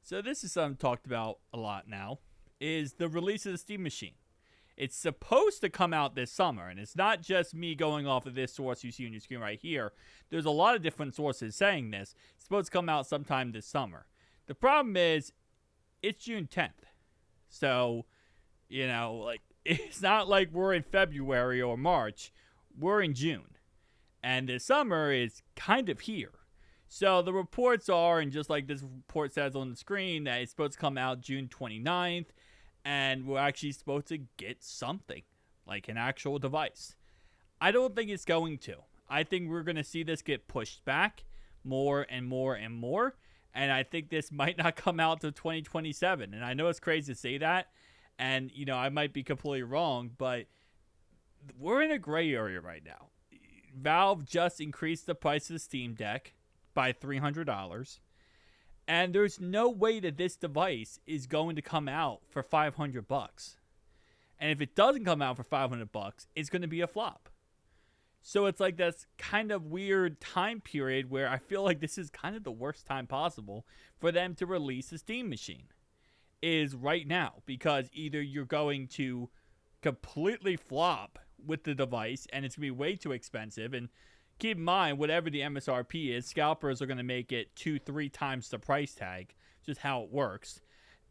So this is something talked about a lot now, is the release of the Steam Machine. It's supposed to come out this summer, and it's not just me going off of this source you see on your screen right here. There's a lot of different sources saying this. It's supposed to come out sometime this summer. The problem is, it's June 10th. So, it's not like we're in February or March. We're in June. And the summer is kind of here. So the reports are, and just like this report says on the screen, that it's supposed to come out June 29th. And we're actually supposed to get something, like an actual device. I don't think it's going to. I think we're going to see this get pushed back more and more and more. And I think this might not come out to 2027. And I know it's crazy to say that. And, I might be completely wrong, but we're in a gray area right now. Valve just increased the price of the Steam Deck by $300. And there's no way that this device is going to come out for $500. And if it doesn't come out for $500, it's going to be a flop. So it's like this kind of weird time period where I feel like this is kind of the worst time possible for them to release a Steam Machine. Is right now, because either you're going to completely flop with the device and it's going to be way too expensive, and keep in mind, whatever the MSRP is, scalpers are going to make it 2-3 times the price tag, just how it works.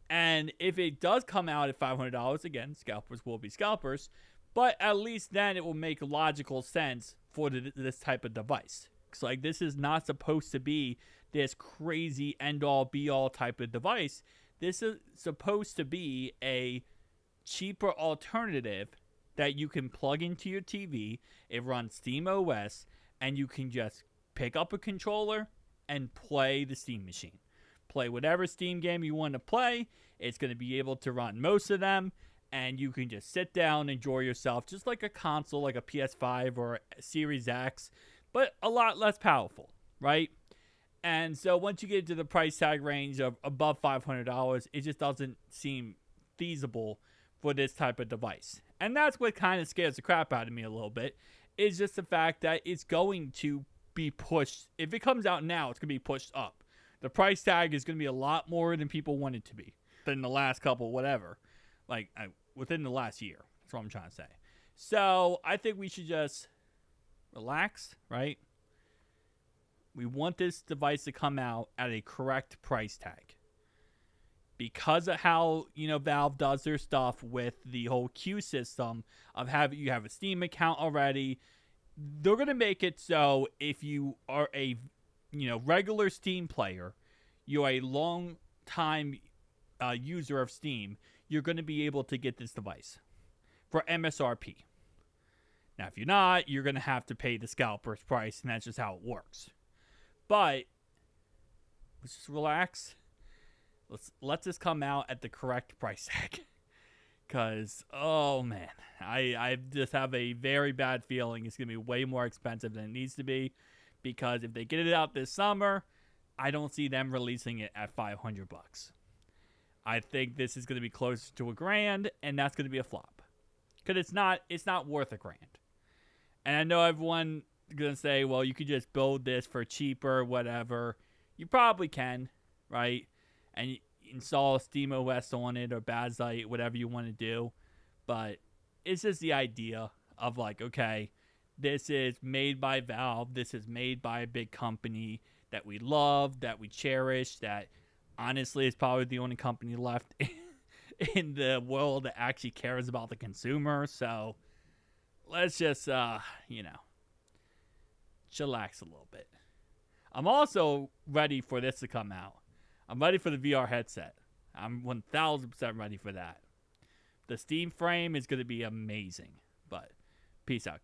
And if it does come out at $500, again, scalpers will be scalpers, but at least then it will make logical sense for this type of device. Because like, this is not supposed to be this crazy end-all, be-all type of device. This is supposed to be a cheaper alternative that you can plug into your TV. It runs Steam OS, and you can just pick up a controller and play the Steam Machine. Play whatever Steam game you want to play. It's going to be able to run most of them, and you can just sit down and enjoy yourself, just like a console, like a PS5 or a Series X, but a lot less powerful, right? And so once you get into the price tag range of above $500, it just doesn't seem feasible for this type of device. And that's what kind of scares the crap out of me a little bit, is just the fact that it's going to be pushed. If it comes out now, it's going to be pushed up. The price tag is going to be a lot more than people want it to be than the last couple, whatever. Within the last year. That's what I'm trying to say. So I think we should just relax, right? We want this device to come out at a correct price tag. Because of how, Valve does their stuff with the whole queue system of you have a Steam account already, they're going to make it so if you are a, regular Steam player, you're a long time user of Steam, you're going to be able to get this device for MSRP. Now, if you're not, you're going to have to pay the scalper's price, and that's just how it works. But let's just relax. Let this come out at the correct price tag. Because, oh man, I just have a very bad feeling it's going to be way more expensive than it needs to be. Because if they get it out this summer, I don't see them releasing it at $500. I think this is going to be close to $1,000, and that's going to be a flop. Because it's not worth $1,000. And I know everyone going to say, well, you could just build this for cheaper, whatever. You probably can, right? And install Steam OS on it or Bazite, whatever you want to do. But it's just the idea of like, okay, this is made by Valve. This is made by a big company that we love, that we cherish, that honestly is probably the only company left in the world that actually cares about the consumer. So let's just, chillax a little bit. I'm also ready for this to come out. I'm ready for the VR headset. I'm 1000% ready for that. The Steam frame is going to be amazing. But peace out, guys.